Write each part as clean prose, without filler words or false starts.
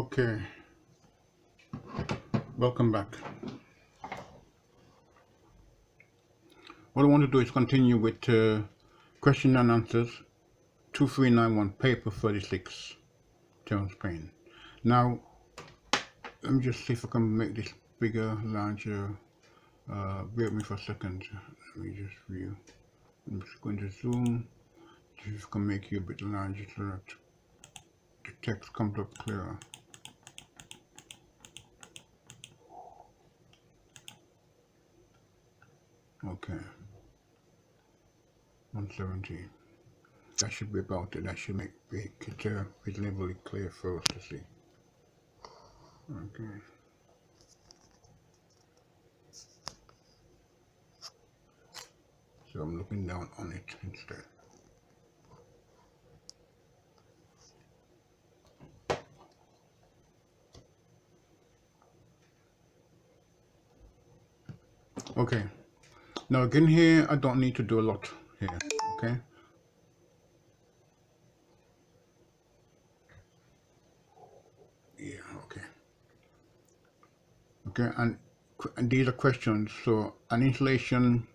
Okay, welcome back. What I want to do is continue with question and answers 2391 paper 36 Terence Payne. Now, let me just see if I can make this bigger, larger. Bear with me for a second. Let me just view. I'm just going to zoom. See if I can make you a bit larger so that the text comes up clearer. Okay, 170. That should be about it. That should make it reasonably clear for us to see. Okay. So I'm looking down on it instead. Okay. Now again here, I don't need to do a lot here. Okay. Yeah. Okay. Okay. And these are questions. So an insulation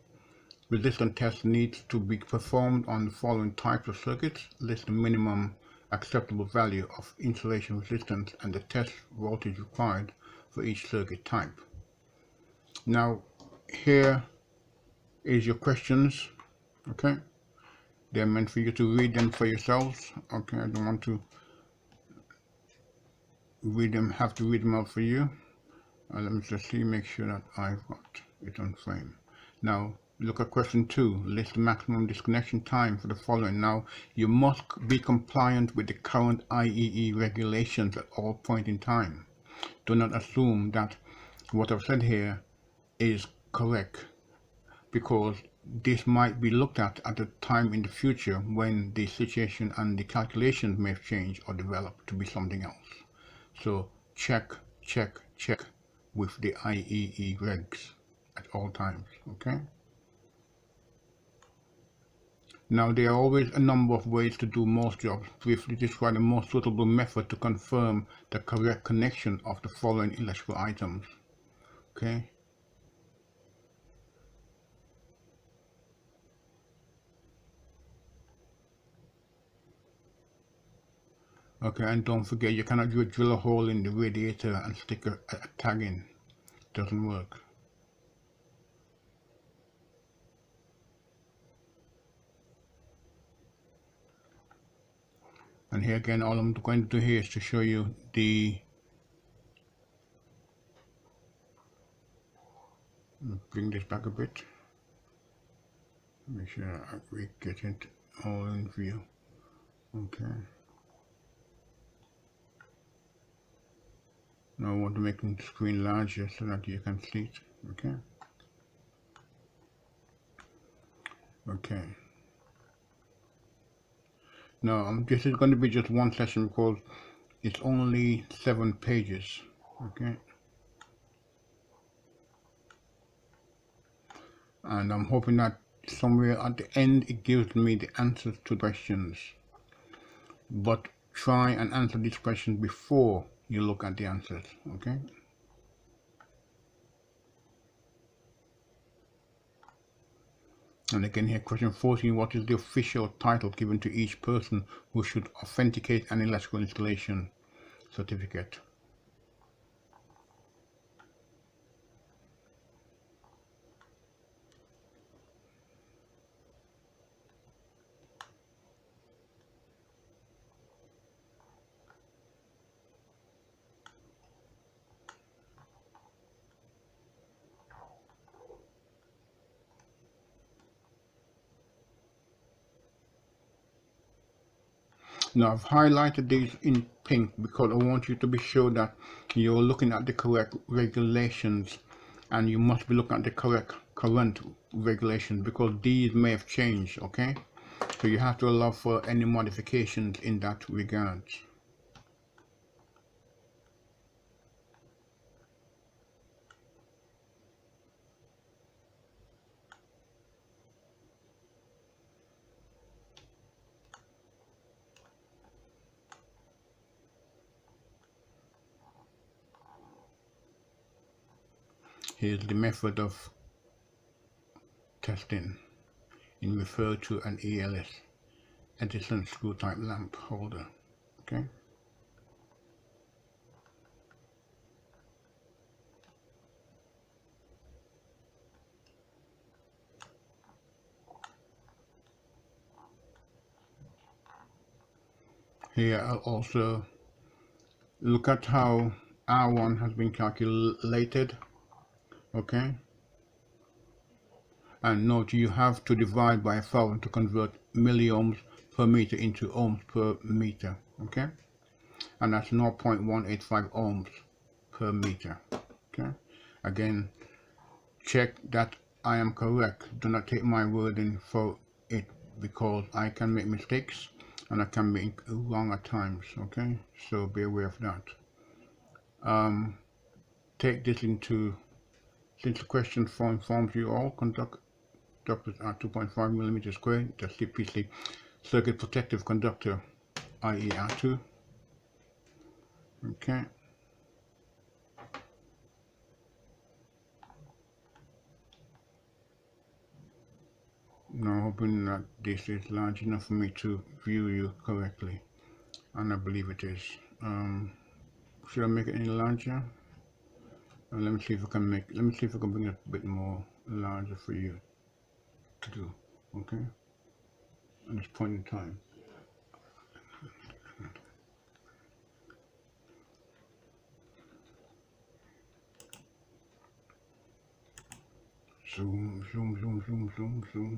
resistance test needs to be performed on the following types of circuits. List the minimum acceptable value of insulation resistance and the test voltage required for each circuit type. Now here is your questions. Okay. They're meant for you to read them for yourselves. Okay. I don't want to have to read them out for you. Let me just see, make sure that I've got it on frame. Now, look at question 2. List the maximum disconnection time for the following. Now, you must be compliant with the current IEE regulations at all point in time. Do not assume that what I've said here is correct, because this might be looked at a time in the future when the situation and the calculations may have changed or developed to be something else. So check with the IEE regs at all times. Okay. Now there are always a number of ways to do most jobs. Briefly describe the most suitable method to confirm the correct connection of the following electrical items. Okay. Okay, and don't forget, you cannot drill a hole in the radiator and stick a tag in. Doesn't work. And here again, all I'm going to do here is to show you the bring this back a bit. Make sure we get it all in view. Okay. Now I want to make the screen larger so that you can see it. Okay. Okay. Now this is going to be just one session because it's only 7 pages. Okay. And I'm hoping that somewhere at the end it gives me the answers to questions. But try and answer these questions before you look at the answers. Okay. And again here, question 14, what is the official title given to each person who should authenticate an electrical installation certificate? Now I've highlighted these in pink because I want you to be sure that you're looking at the correct regulations, and you must be looking at the correct current regulations because these may have changed. Okay, so you have to allow for any modifications in that regard. Here's the method of testing in refer to an ELS, Edison screw type lamp holder. Okay. Here I'll also look at how R1 has been calculated. Okay. And note you have to divide by 1,000 to convert milliohms per meter into ohms per meter. Okay. And that's 0.185 ohms per meter. Okay. Again, check that I am correct. Do not take my word in for it, because I can make mistakes and I can be wrong at times. Okay, so be aware of that. Take this into, since the question informs you all, conductors are 2.5 millimeters square. The CPC circuit protective conductor, i.e. R2. Okay. Now hoping that this is large enough for me to view you correctly, and I believe it is. Should I make it any larger? Let me see if I can bring it a bit more larger for you to do. Okay. At this point in time. Zoom, zoom, zoom, zoom, zoom, zoom.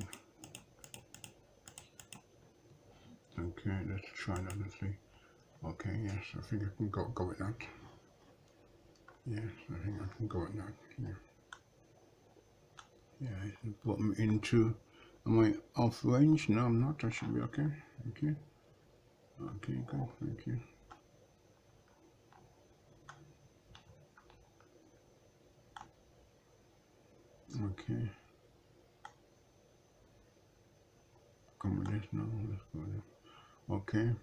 Okay, let's try that and see. Okay, yes, I think I can go with that. Yes, I think I can go with that. Yeah. Yeah, it brought me into, am I off range? No, I'm not. I should be okay. Okay. Okay, good. Thank you. Okay. Come with this now. Let's go with it. Okay.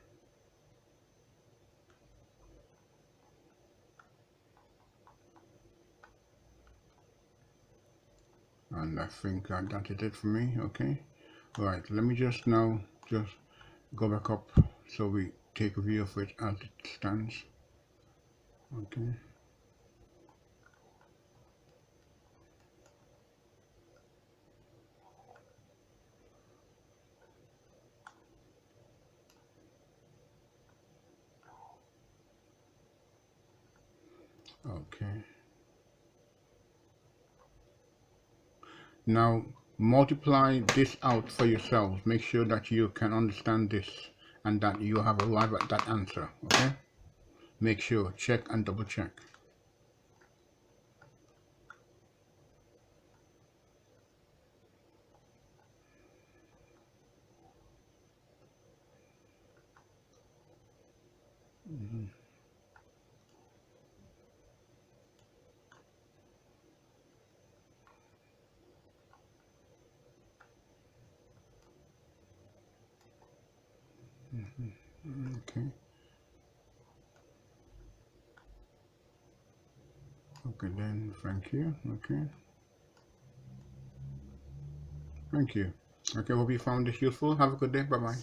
And I think that is it for me. Okay. Right. Let me just now go back up so we take a view of it as it stands. Okay. Okay. Now multiply this out for yourselves. Make sure that you can understand this and that you have arrived at that answer. Okay. Make sure, check and double check. Okay. Okay then, thank you. Okay. Thank you. Okay, hope you found this useful. Have a good day. Bye bye.